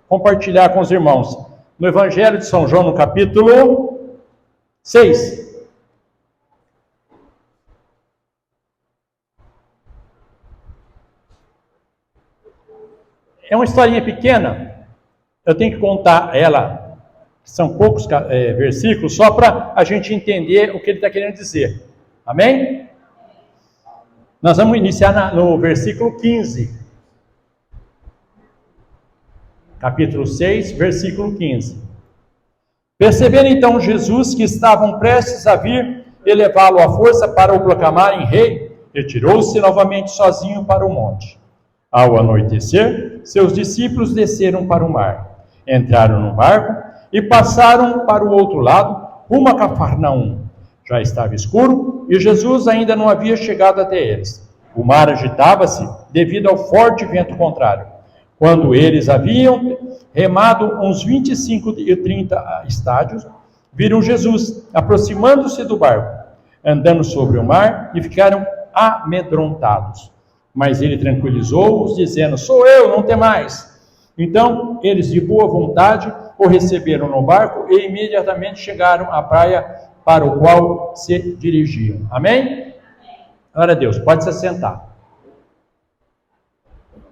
compartilhar com os irmãos. No Evangelho de São João, no capítulo 6. É uma historinha pequena, eu tenho que contar ela, são poucos versículos, só para a gente entender o que ele está querendo dizer. Amém? Nós vamos iniciar no versículo 15. Capítulo 6, versículo 15. Percebendo então Jesus que estavam prestes a vir e levá-lo à força para o proclamarem rei, retirou-se novamente sozinho para o monte. Ao anoitecer, seus discípulos desceram para o mar, entraram no barco e passaram para o outro lado, rumo a Cafarnaum. Já estava escuro e Jesus ainda não havia chegado até eles. O mar agitava-se devido ao forte vento contrário. Quando eles haviam remado uns 25 e 30 estádios, viram Jesus aproximando-se do barco, andando sobre o mar, e ficaram amedrontados. Mas ele tranquilizou-os, dizendo: sou eu, não temais. Então eles de boa vontade o receberam no barco e imediatamente chegaram à praia para o qual se dirigiam. Amém? Glória a Deus, pode se assentar.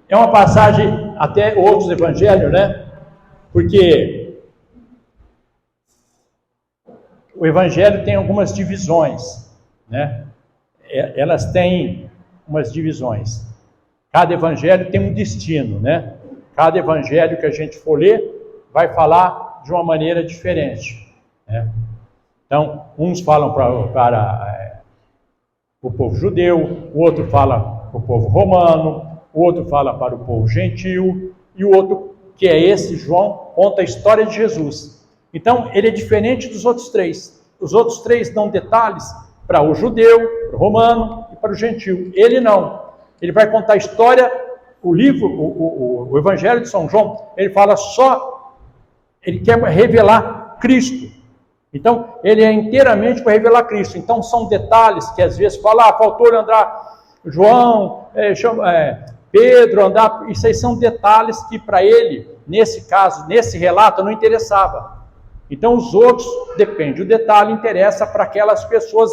É uma passagem até outros evangelhos, né? Porque o evangelho tem algumas divisões, né? Elas têm umas divisões. Cada evangelho tem um destino, né? Cada evangelho que a gente for ler vai falar de uma maneira diferente, né? Então, uns falam para o povo judeu, o outro fala para o povo romano, o outro fala para o povo gentil, e o outro, que é esse, João, conta a história de Jesus. Então, ele é diferente dos outros três. Os outros três dão detalhes para o judeu, para o romano e para o gentil. Ele não. Ele vai contar a história, o livro, o Evangelho de São João, ele fala só, ele quer revelar Cristo. Então, ele é inteiramente para revelar Cristo. Então, são detalhes que às vezes falam, faltou andar João, Pedro, andar. Isso aí são detalhes que para ele, nesse caso, nesse relato, não interessava. Então, os outros, depende. O detalhe interessa para aquelas pessoas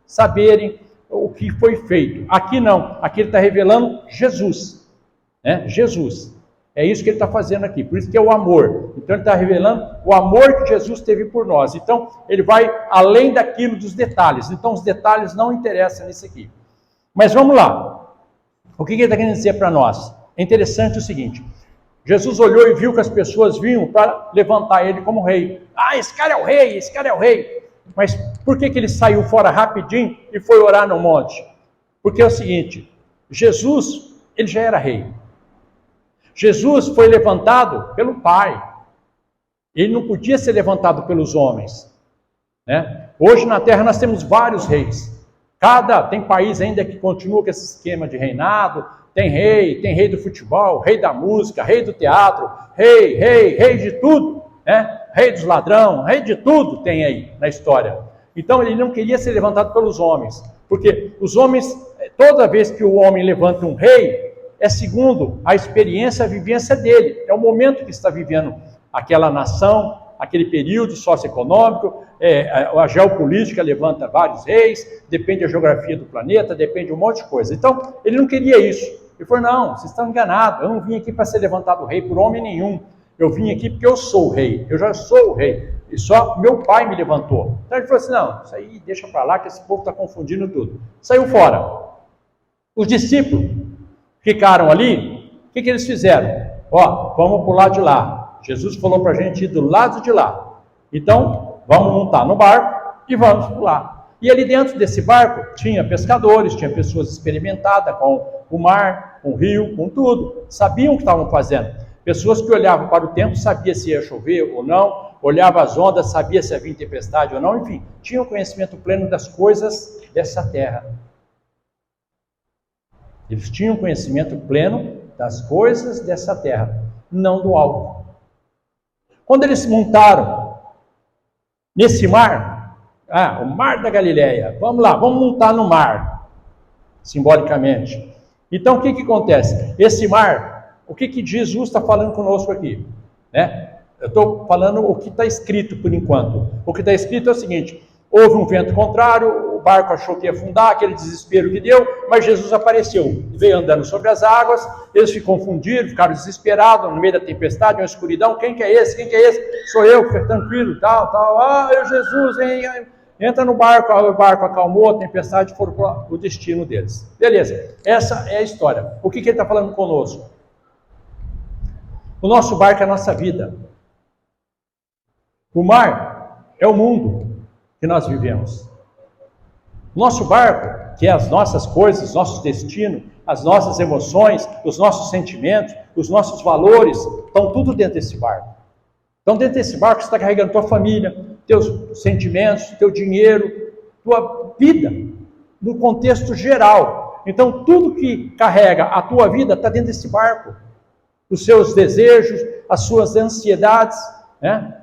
saberem o que foi feito. Aqui não. Aqui ele está revelando Jesus, né? Jesus. É isso que ele está fazendo aqui, por isso que é o amor. Então ele está revelando o amor que Jesus teve por nós. Então ele vai além daquilo dos detalhes. Então os detalhes não interessam nisso aqui. Mas vamos lá. O que ele está querendo dizer para nós? É interessante o seguinte. Jesus olhou e viu que as pessoas vinham para levantar ele como rei. Esse cara é o rei, esse cara é o rei. Mas por que ele saiu fora rapidinho e foi orar no monte? Porque é o seguinte, Jesus, ele já era rei. Jesus foi levantado pelo Pai. Ele não podia ser levantado pelos homens, né? Hoje na Terra nós temos vários reis. Tem país ainda que continua com esse esquema de reinado. Tem rei do futebol, rei da música, rei do teatro, rei de tudo, né? Rei dos ladrões, rei de tudo tem aí na história. Então ele não queria ser levantado pelos homens, porque os homens, toda vez que o homem levanta um rei, é segundo a experiência, a vivência dele. É o momento que está vivendo aquela nação, aquele período socioeconômico, a geopolítica levanta vários reis, depende da geografia do planeta, depende de um monte de coisa. Então, ele não queria isso. Ele falou, não, vocês estão enganados, eu não vim aqui para ser levantado rei por homem nenhum. Eu vim aqui porque eu sou o rei, eu já sou o rei, e só meu pai me levantou. Então ele falou assim, não, isso aí deixa para lá que esse povo está confundindo tudo. Saiu fora. Os discípulos ficaram ali, o que eles fizeram? Vamos para o lado de lá. Jesus falou para a gente ir do lado de lá. Então, vamos montar no barco e vamos para lá. E ali dentro desse barco tinha pescadores, tinha pessoas experimentadas com o mar, com o rio, com tudo. Sabiam o que estavam fazendo. Pessoas que olhavam para o tempo, sabiam se ia chover ou não, olhavam as ondas, sabiam se havia tempestade ou não, enfim, tinham conhecimento pleno das coisas dessa terra. Eles tinham conhecimento pleno das coisas dessa terra, não do alto. Quando eles montaram nesse mar, o mar da Galileia, vamos lá, vamos montar no mar, simbolicamente. Então o que acontece? Esse mar, o que Jesus está falando conosco aqui? né? Eu estou falando o que está escrito por enquanto. O que está escrito é o seguinte: houve um vento contrário, o barco achou que ia afundar, aquele desespero que deu, mas Jesus apareceu, veio andando sobre as águas, eles se confundiram, ficaram desesperados, no meio da tempestade, uma escuridão. Quem que é esse? Quem que é esse? Sou eu, fica tranquilo, tal, tal. Ah, eu, Jesus, hein? Entra no barco, o barco acalmou, a tempestade, foram para o destino deles. Beleza, essa é a história. O que ele está falando conosco? O nosso barco é a nossa vida. O mar é o mundo que nós vivemos. Nosso barco, que é as nossas coisas, os nossos destinos, as nossas emoções, os nossos sentimentos, os nossos valores, estão tudo dentro desse barco. Então, dentro desse barco, você está carregando tua família, teus sentimentos, teu dinheiro, tua vida, no contexto geral. Então, tudo que carrega a tua vida está dentro desse barco. Os seus desejos, as suas ansiedades, né?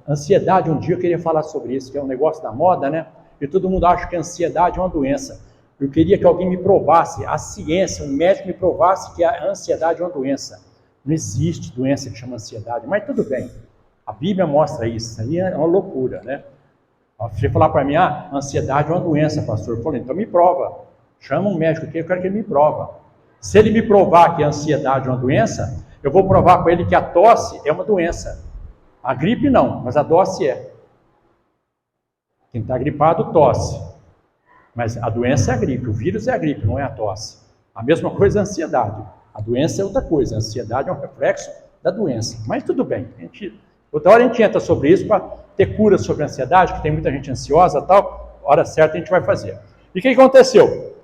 Ansiedade, um dia eu queria falar sobre isso, que é um negócio da moda, né? E todo mundo acha que a ansiedade é uma doença. Eu queria que alguém me provasse, a ciência, um médico me provasse que a ansiedade é uma doença. Não existe doença que chama ansiedade, mas tudo bem. A Bíblia mostra isso, isso aí é uma loucura, né? Você falar para mim, ansiedade é uma doença, pastor. Eu falei, então me prova. Chama um médico aqui, eu quero que ele me prova. Se ele me provar que a ansiedade é uma doença, eu vou provar para ele que a tosse é uma doença. A gripe não, mas a tosse é. Quem está gripado tosse. Mas a doença é a gripe, o vírus é a gripe, não é a tosse. A mesma coisa é a ansiedade. A doença é outra coisa, a ansiedade é um reflexo da doença. Mas tudo bem, outra hora a gente entra sobre isso para ter cura sobre a ansiedade, que tem muita gente ansiosa e tal, hora certa a gente vai fazer. E o que aconteceu?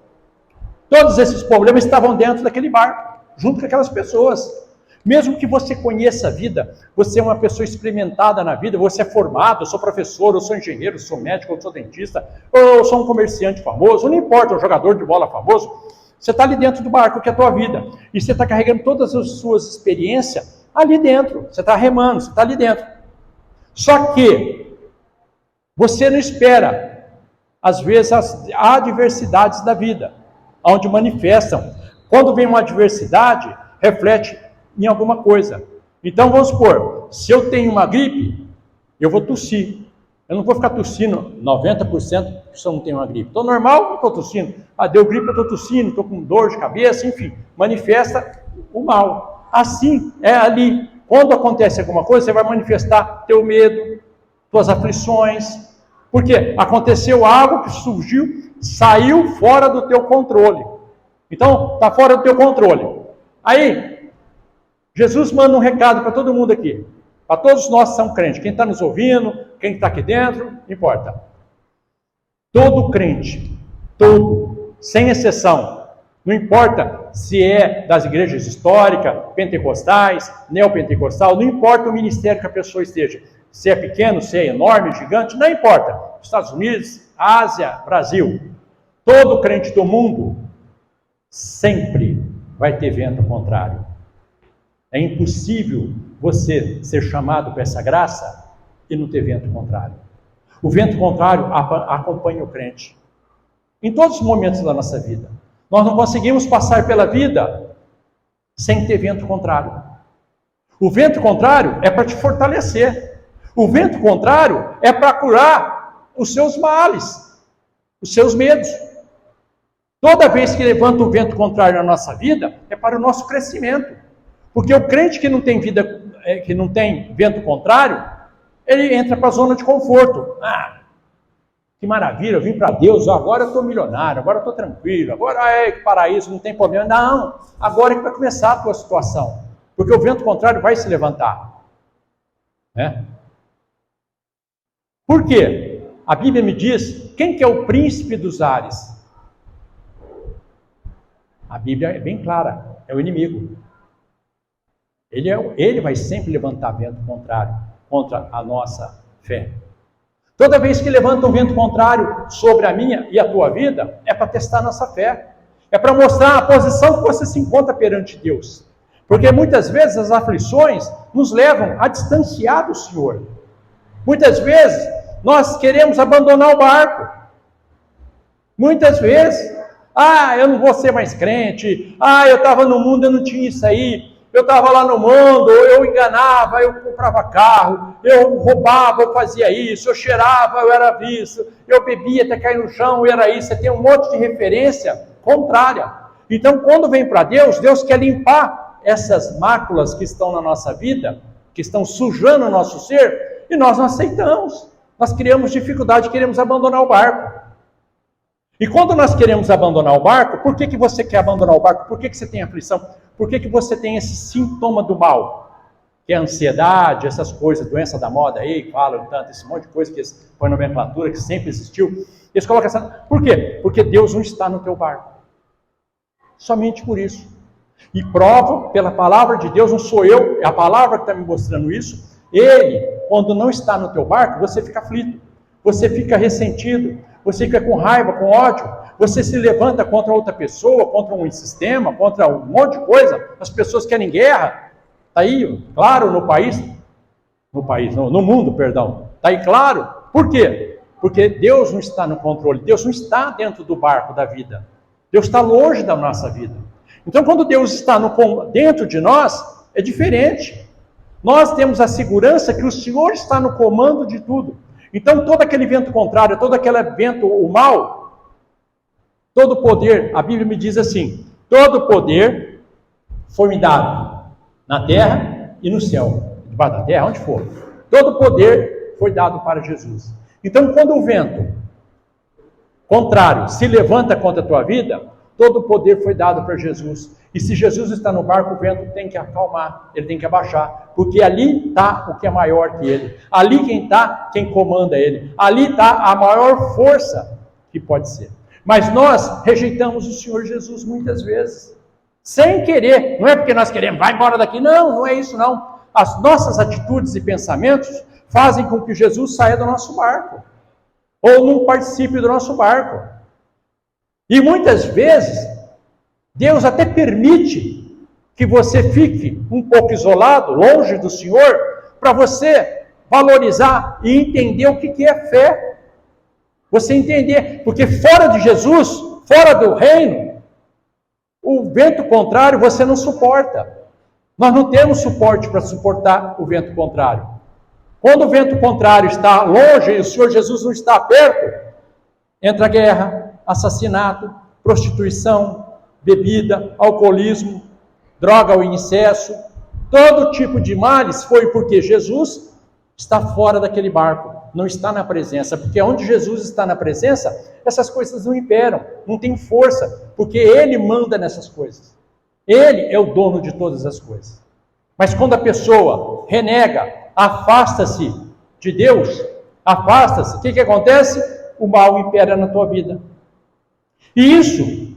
Todos esses problemas estavam dentro daquele barco, junto com aquelas pessoas. Mesmo que você conheça a vida, você é uma pessoa experimentada na vida, você é formado, eu sou professor, eu sou engenheiro, eu sou médico, eu sou dentista, ou eu sou um comerciante famoso, não importa, um jogador de bola famoso, você está ali dentro do barco que é a tua vida, e você está carregando todas as suas experiências ali dentro, você está remando, você está ali dentro. Só que você não espera, às vezes, as adversidades da vida, onde manifestam. Quando vem uma adversidade, reflete em alguma coisa. Então vamos supor, se eu tenho uma gripe, eu vou tossir. Eu não vou ficar tossindo 90% se eu não tenho uma gripe. Estou normal, não estou tossindo. Deu gripe, eu estou tossindo, estou com dor de cabeça, enfim, manifesta o mal. Assim é ali. Quando acontece alguma coisa, você vai manifestar teu medo, tuas aflições. Porque aconteceu algo que surgiu, saiu fora do teu controle. Então, está fora do teu controle. Aí, Jesus manda um recado para todo mundo aqui. Para todos nós que são crentes. Quem está nos ouvindo, quem está aqui dentro, não importa. Todo crente, todo, sem exceção, não importa se é das igrejas históricas, pentecostais, neopentecostal, não importa o ministério que a pessoa esteja. Se é pequeno, se é enorme, gigante, não importa. Estados Unidos, Ásia, Brasil. Todo crente do mundo sempre vai ter vento contrário. É impossível você ser chamado para essa graça e não ter vento contrário. O vento contrário acompanha o crente em todos os momentos da nossa vida. Nós não conseguimos passar pela vida sem ter vento contrário. O vento contrário é para te fortalecer. O vento contrário é para curar os seus males, os seus medos. Toda vez que levanta o vento contrário na nossa vida, é para o nosso crescimento. Porque o crente que não tem vida, que não tem vento contrário, ele entra para a zona de conforto. Que maravilha, eu vim para Deus, agora eu estou milionário, agora eu estou tranquilo, agora que paraíso, não tem problema. Não, agora é que vai começar a tua situação. Porque o vento contrário vai se levantar. Né? Por quê? A Bíblia me diz, quem que é o príncipe dos ares? A Bíblia é bem clara, é o inimigo. Ele vai sempre levantar vento contrário contra a nossa fé. Toda vez que levanta um vento contrário sobre a minha e a tua vida, é para testar a nossa fé. É para mostrar a posição que você se encontra perante Deus. Porque muitas vezes as aflições nos levam a distanciar do Senhor. Muitas vezes nós queremos abandonar o barco. Muitas vezes, eu não vou ser mais crente. Eu estava no mundo, eu não tinha isso aí. eu estava lá no mundo, eu enganava, eu comprava carro, eu roubava, eu fazia isso, eu cheirava, eu era isso, eu bebia até cair no chão, eu era isso. Você tem um monte de referência contrária. Então, quando vem para Deus, Deus quer limpar essas máculas que estão na nossa vida, que estão sujando o nosso ser, e nós não aceitamos. Nós criamos dificuldade, queremos abandonar o barco. E quando nós queremos abandonar o barco, por que você quer abandonar o barco? Por que você tem aflição? Por que você tem esse sintoma do mal? Que é a ansiedade, essas coisas, doença da moda aí, falam tanto, esse monte de coisa que põe nomenclatura, que sempre existiu. Eles colocam essa... Por quê? Porque Deus não está no teu barco. Somente por isso. E prova pela palavra de Deus, não sou eu, é a palavra que está me mostrando isso. Ele, quando não está no teu barco, você fica aflito, você fica ressentido, você fica com raiva, com ódio, você se levanta contra outra pessoa, contra um sistema, contra um monte de coisa. As pessoas querem guerra. Está aí, claro, no mundo, perdão. Está aí claro. Por quê? Porque Deus não está no controle, Deus não está dentro do barco da vida. Deus está longe da nossa vida. Então, quando Deus está dentro de nós, é diferente. Nós temos a segurança que o Senhor está no comando de tudo. Então, todo aquele vento contrário, todo aquele vento, o mal, todo poder, a Bíblia me diz assim, todo poder foi me dado na terra e no céu, debaixo da terra, onde for. Todo poder foi dado para Jesus. Então, quando o vento contrário se levanta contra a tua vida, todo o poder foi dado para Jesus. E se Jesus está no barco, o vento tem que acalmar, ele tem que abaixar, porque ali está o que é maior que ele. Ali quem está, quem comanda ele. Ali está a maior força que pode ser. Mas nós rejeitamos o Senhor Jesus muitas vezes, sem querer. Não é porque nós queremos, vai embora daqui. Não, não é isso não. As nossas atitudes e pensamentos fazem com que Jesus saia do nosso barco, ou não participe do nosso barco. E muitas vezes, Deus até permite que você fique um pouco isolado, longe do Senhor, para você valorizar e entender o que é fé. Você entender, porque fora de Jesus, fora do reino, o vento contrário você não suporta. Nós não temos suporte para suportar o vento contrário. Quando o vento contrário está longe e o Senhor Jesus não está perto, entra guerra, assassinato, prostituição, bebida, alcoolismo, droga ou excesso, todo tipo de males foi porque Jesus está fora daquele barco, não está na presença, porque onde Jesus está na presença, essas coisas não imperam, não tem força, porque Ele manda nessas coisas. Ele é o dono de todas as coisas. Mas quando a pessoa renega, afasta-se de Deus, afasta-se, o que acontece? O mal impera na tua vida. E isso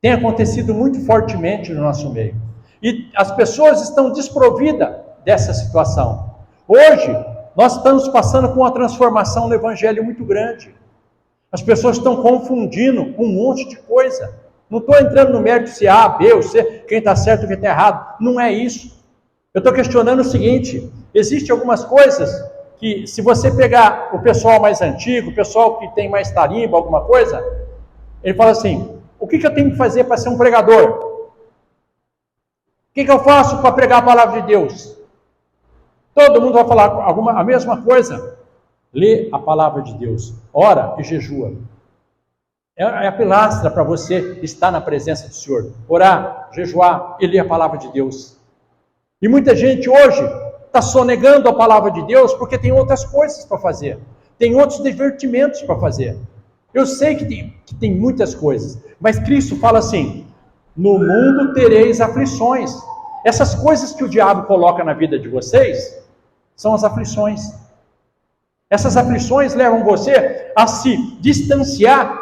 tem acontecido muito fortemente no nosso meio. E as pessoas estão desprovidas dessa situação. Hoje, nós estamos passando por uma transformação no Evangelho muito grande. As pessoas estão confundindo um monte de coisa. Não estou entrando no mérito se A, B ou C, quem está certo e quem está errado. Não é isso. Eu estou questionando o seguinte, existem algumas coisas que, se você pegar o pessoal mais antigo, o pessoal que tem mais tarimba, alguma coisa, ele fala assim, o que eu tenho que fazer para ser um pregador? O que eu faço para pregar a palavra de Deus? Todo mundo vai falar a mesma coisa. Lê a palavra de Deus, ora e jejua. É a pilastra para você estar na presença do Senhor. Orar, jejuar e ler a palavra de Deus. E muita gente hoje está sonegando a palavra de Deus porque tem outras coisas para fazer. Tem outros divertimentos para fazer. Eu sei que tem muitas coisas, mas Cristo fala assim, no mundo tereis aflições. Essas coisas que o diabo coloca na vida de vocês, são as aflições. Essas aflições levam você a se distanciar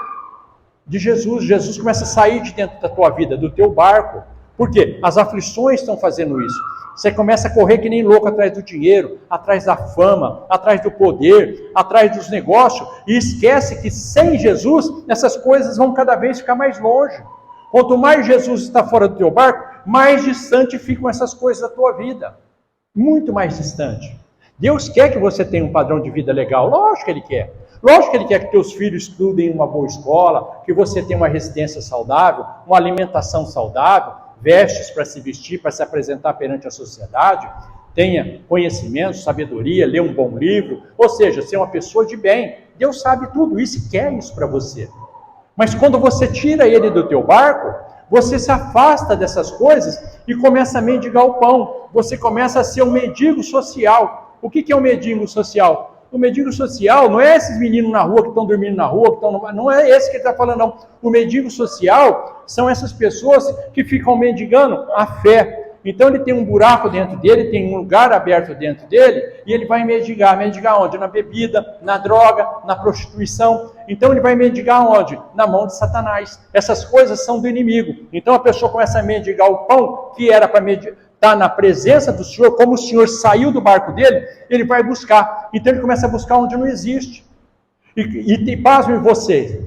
de Jesus. Jesus começa a sair de dentro da tua vida, do teu barco. Por quê? As aflições estão fazendo isso. Você começa a correr que nem louco atrás do dinheiro, atrás da fama, atrás do poder, atrás dos negócios, e esquece que sem Jesus, essas coisas vão cada vez ficar mais longe. Quanto mais Jesus está fora do teu barco, mais distante ficam essas coisas da tua vida. Muito mais distante. Deus quer que você tenha um padrão de vida legal, lógico que Ele quer. Lógico que Ele quer que teus filhos estudem em uma boa escola, que você tenha uma residência saudável, uma alimentação saudável. vestes para se vestir, para se apresentar perante a sociedade, tenha conhecimento, sabedoria, ler um bom livro, ou seja, ser uma pessoa de bem. Deus sabe tudo isso e quer isso para você. Mas quando você tira ele do teu barco, você se afasta dessas coisas e começa a mendigar o pão. Você começa a ser um mendigo social. O que é um mendigo social? O mendigo social não é esses meninos na rua que estão dormindo na rua, não é esse que ele está falando, não. O mendigo social são essas pessoas que ficam mendigando a fé. Então ele tem um buraco dentro dele, tem um lugar aberto dentro dele, e ele vai mendigar. Mendigar onde? Na bebida, na droga, na prostituição. Então ele vai mendigar onde? Na mão de Satanás. Essas coisas são do inimigo. Então a pessoa começa a mendigar o pão, que era para estar na presença do Senhor, como o Senhor saiu do barco dele, ele vai buscar. Então ele começa a buscar onde não existe. E pasmem vocês,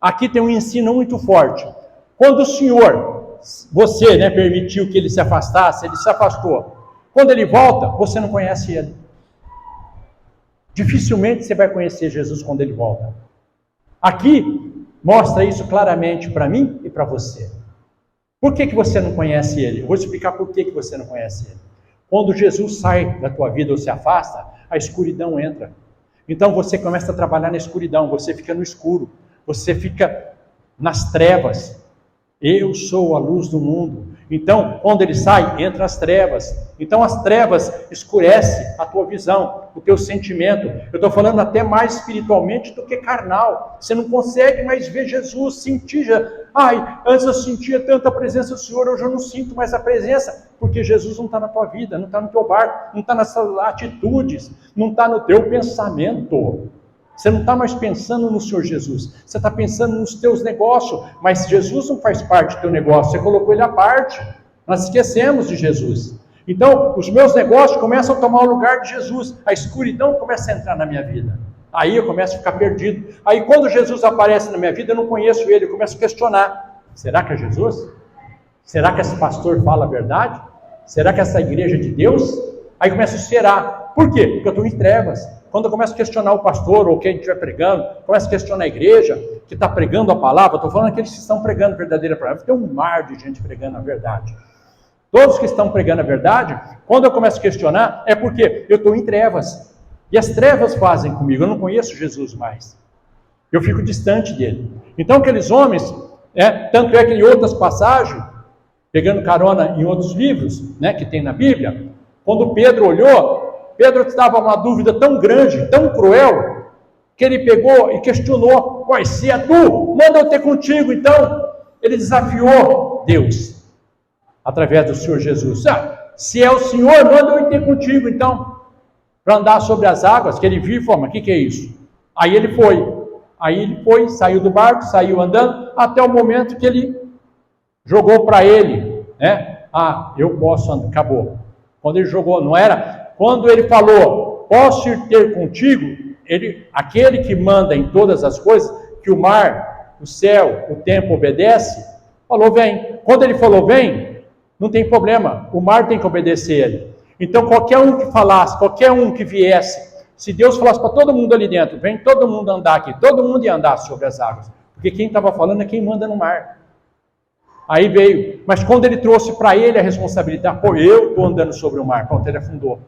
aqui tem um ensino muito forte. Quando o Senhor, você, permitiu que ele se afastasse, ele se afastou. Quando ele volta, você não conhece ele. Dificilmente você vai conhecer Jesus quando ele volta. Aqui mostra isso claramente para mim e para você. Por que você não conhece ele? Eu vou explicar por que você não conhece ele. Quando Jesus sai da tua vida ou se afasta, a escuridão entra. Então você começa a trabalhar na escuridão, você fica no escuro, você fica nas trevas. Eu sou a luz do mundo. Então, quando ele sai, entra as trevas. Então, as trevas escurecem a tua visão, o teu sentimento. Eu estou falando até mais espiritualmente do que carnal. Você não consegue mais ver Jesus, sentir. Antes eu sentia tanta presença do Senhor, hoje eu não sinto mais a presença, porque Jesus não está na tua vida, não está no teu barco, não está nas atitudes, não está no teu pensamento. Você não está mais pensando no Senhor Jesus, você está pensando nos teus negócios, mas Jesus não faz parte do teu negócio, você colocou ele à parte. Nós esquecemos de Jesus. Então, os meus negócios começam a tomar o lugar de Jesus, a escuridão começa a entrar na minha vida. Aí eu começo a ficar perdido. Aí quando Jesus aparece na minha vida, eu não conheço ele, eu começo a questionar. Será que é Jesus? Será que esse pastor fala a verdade? Será que essa igreja é de Deus? Aí começa a será. Por quê? Porque eu estou em trevas. Quando eu começo a questionar o pastor ou quem estiver pregando, começo a questionar a igreja que está pregando a palavra, estou falando aqueles que estão pregando a verdadeira palavra, tem um mar de gente pregando a verdade. Todos que estão pregando a verdade, quando eu começo a questionar, é porque eu estou em trevas. E as trevas fazem comigo, eu não conheço Jesus mais. Eu fico distante dele. Então aqueles homens, tanto é que em outras passagens, pegando carona em outros livros, que tem na Bíblia, quando Pedro olhou, Pedro estava uma dúvida tão grande, tão cruel, que ele pegou e questionou: se é tu, manda eu ter contigo. Então, ele desafiou Deus, através do Senhor Jesus. Se é o Senhor, manda eu ter contigo, então, para andar sobre as águas, que ele viu e falou: mas o que é isso? Aí ele foi, saiu do barco, saiu andando, até o momento que ele jogou para ele, eu posso andar, acabou. Quando ele jogou, não era... Quando ele falou, posso ir ter contigo, aquele que manda em todas as coisas, que o mar, o céu, o tempo obedece, falou, vem. Quando ele falou, vem, não tem problema, o mar tem que obedecer ele. Então, qualquer um que falasse, qualquer um que viesse, se Deus falasse para todo mundo ali dentro, vem todo mundo andar aqui, todo mundo ia andar sobre as águas, porque quem estava falando é quem manda no mar. Aí veio, mas quando ele trouxe para ele a responsabilidade, eu estou andando sobre o mar, pronto, ele afundou.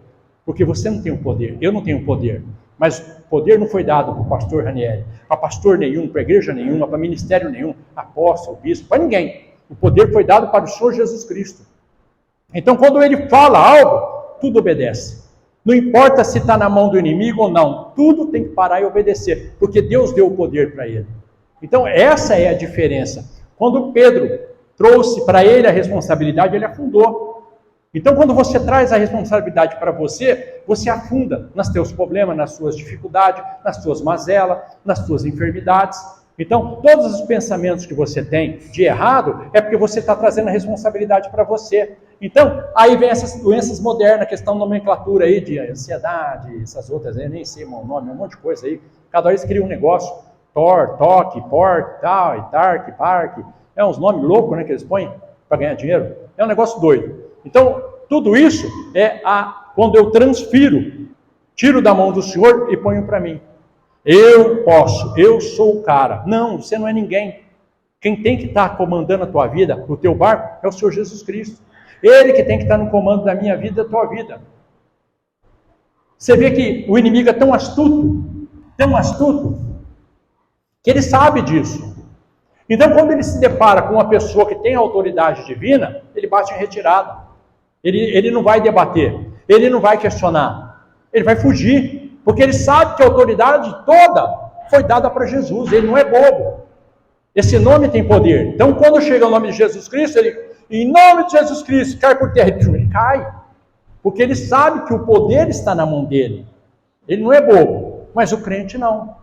Porque você não tem o poder, eu não tenho o poder. Mas o poder não foi dado para o pastor Ranieri, para pastor nenhum, para igreja nenhuma, para ministério nenhum, apóstolo, bispo, para ninguém. O poder foi dado para o Senhor Jesus Cristo. Então, quando ele fala algo, tudo obedece. Não importa se está na mão do inimigo ou não, tudo tem que parar e obedecer, porque Deus deu o poder para ele. Então, essa é a diferença. Quando Pedro trouxe para ele a responsabilidade, ele afundou. Então, quando você traz a responsabilidade para você, você afunda nos teus problemas, nas suas dificuldades, nas suas mazelas, nas suas enfermidades. Então, todos os pensamentos que você tem de errado, é porque você está trazendo a responsabilidade para você. Então, aí vem essas doenças modernas, questão de nomenclatura aí, de ansiedade, essas outras aí, nem sei o nome, um monte de coisa aí. Cada vez cria um negócio, toque, tal, e tarque, parque. É uns nomes loucos, que eles põem para ganhar dinheiro. É um negócio doido. Então, tudo isso quando eu transfiro, tiro da mão do Senhor e ponho para mim. Eu posso, eu sou o cara. Não, você não é ninguém. Quem tem que estar comandando a tua vida, o teu barco, é o Senhor Jesus Cristo. Ele que tem que estar no comando da minha vida e da tua vida. Você vê que o inimigo é tão astuto, que ele sabe disso. Então, quando ele se depara com uma pessoa que tem autoridade divina, ele bate em retirada. Ele não vai debater, ele não vai questionar, ele vai fugir, porque ele sabe que a autoridade toda foi dada para Jesus, ele não é bobo. Esse nome tem poder. Então, quando chega o nome de Jesus Cristo, ele, em nome de Jesus Cristo, cai por terra, ele cai, porque ele sabe que o poder está na mão dele. Ele não é bobo, mas o crente não.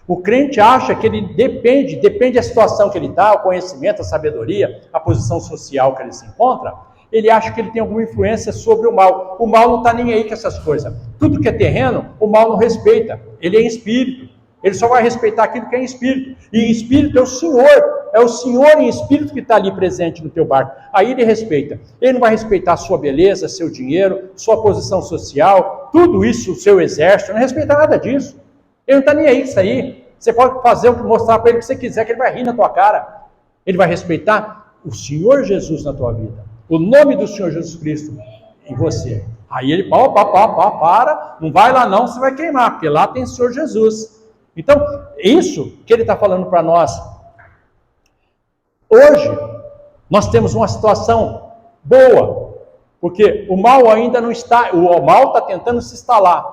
O crente acha que ele depende da situação que ele está, o conhecimento, a sabedoria, a posição social que ele se encontra, ele acha que ele tem alguma influência sobre o mal. O mal não está nem aí com essas coisas. Tudo que é terreno, o mal não respeita. Ele é em espírito. Ele só vai respeitar aquilo que é em espírito. E em espírito é o Senhor em espírito que está ali presente no teu barco. Aí ele respeita. Ele não vai respeitar a sua beleza, seu dinheiro, sua posição social, tudo isso, o seu exército, não respeita nada disso. Ele não está nem aí com isso aí. Você pode fazer o que mostrar para ele o que você quiser, que ele vai rir na tua cara. Ele vai respeitar o Senhor Jesus na tua vida. O nome do Senhor Jesus Cristo em você. Aí ele, para, não vai lá não, você vai queimar, porque lá tem o Senhor Jesus. Então, isso que ele está falando para nós. Hoje, nós temos uma situação boa, porque o mal ainda não está, o mal está tentando se instalar.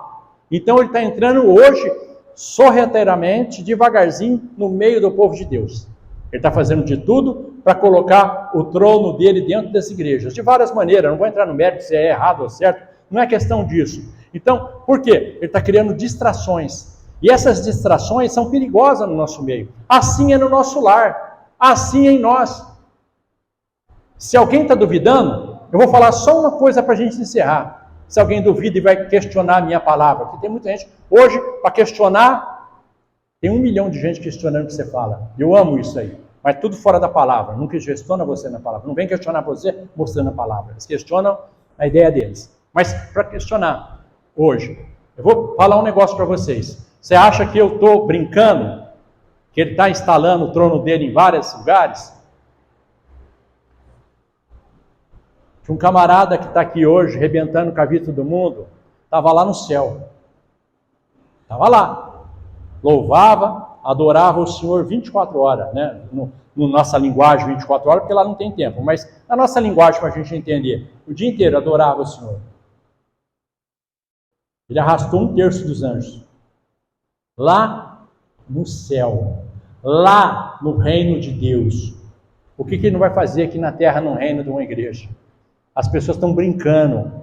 Então, ele está entrando hoje, sorrateiramente, devagarzinho, no meio do povo de Deus. Ele está fazendo de tudo para colocar o trono dele dentro das igrejas, de várias maneiras. Não vou entrar no mérito se é errado ou certo, não é questão disso. Então, por quê? Ele está criando distrações. E essas distrações são perigosas no nosso meio. Assim é no nosso lar. Assim é em nós. Se alguém está duvidando, eu vou falar só uma coisa para a gente encerrar. Se alguém duvida e vai questionar a minha palavra. Porque tem muita gente, hoje, para questionar, tem 1 milhão de gente questionando o que você fala. Eu amo isso aí. Mas tudo fora da palavra. Nunca questiona você na palavra. Não vem questionar você mostrando a palavra. Eles questionam a ideia deles. Mas para questionar, hoje, eu vou falar um negócio para vocês. Você acha que eu estou brincando? Que ele está instalando o trono dele em vários lugares? Tinha um camarada que está aqui hoje, rebentando com a vida do mundo, estava lá no céu. Estava lá. Louvava, adorava o Senhor 24 horas, né? No nossa linguagem 24 horas, porque lá não tem tempo, mas na nossa linguagem para a gente entender, o dia inteiro adorava o Senhor. Ele arrastou 1/3 dos anjos. Lá no céu, lá no reino de Deus. O que ele não vai fazer aqui na terra, no reino de uma igreja? As pessoas estão brincando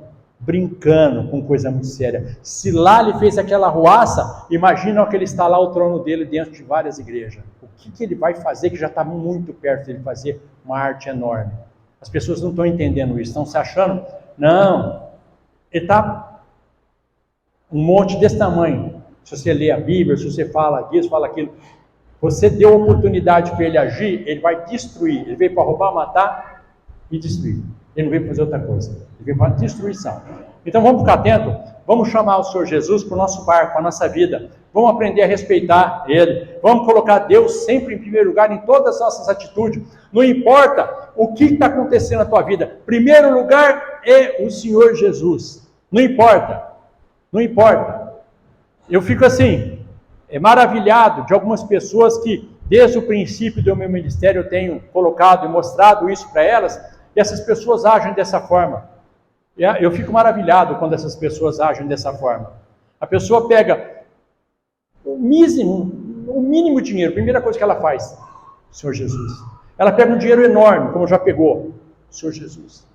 com coisa muito séria. Se lá ele fez aquela arruaça, imagina que ele instalar o trono dele dentro de várias igrejas. O que ele vai fazer, que já está muito perto dele fazer uma arte enorme? As pessoas não estão entendendo isso, estão se achando, não, ele está um monte desse tamanho. Se você lê a Bíblia, se você fala disso, fala aquilo, você deu oportunidade para ele agir, ele vai destruir. Ele veio para roubar, matar e destruir. Ele não veio para fazer outra coisa. Ele veio para destruição. Então vamos ficar atentos, vamos chamar o Senhor Jesus para o nosso barco, para a nossa vida. Vamos aprender a respeitar Ele. Vamos colocar Deus sempre em primeiro lugar em todas as nossas atitudes. Não importa o que está acontecendo na tua vida. Primeiro lugar é o Senhor Jesus. Não importa. Não importa. Eu fico assim, maravilhado de algumas pessoas que, desde o princípio do meu ministério, eu tenho colocado e mostrado isso para elas, e essas pessoas agem dessa forma. Eu fico maravilhado quando essas pessoas agem dessa forma. A pessoa pega o mínimo dinheiro, a primeira coisa que ela faz, Senhor Jesus. Ela pega um dinheiro enorme, como já pegou, Senhor Jesus.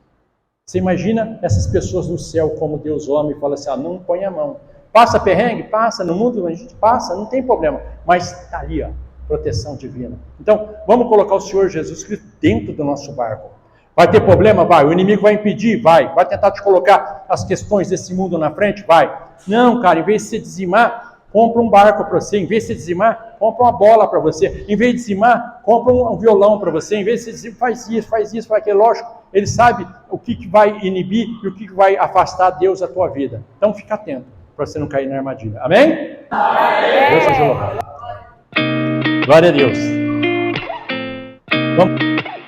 Você imagina essas pessoas no céu como Deus homem e fala assim, não põe a mão. Passa perrengue? Passa, no mundo a gente passa, não tem problema. Mas está ali, proteção divina. Então, vamos colocar o Senhor Jesus Cristo dentro do nosso barco. Vai ter problema? Vai. O inimigo vai impedir? Vai. Vai tentar te colocar as questões desse mundo na frente? Vai. Não, cara, em vez de você dizimar, compra um barco para você. Em vez de você dizimar, compra uma bola para você. Em vez de dizimar, compra um violão para você. Em vez de você dizimar, faz isso, faz aquilo. Lógico, ele sabe o que vai inibir e o que vai afastar Deus da tua vida. Então, fica atento para você não cair na armadilha. Amém? Amém. Deus seja louvado. Glória a Deus. Vamos...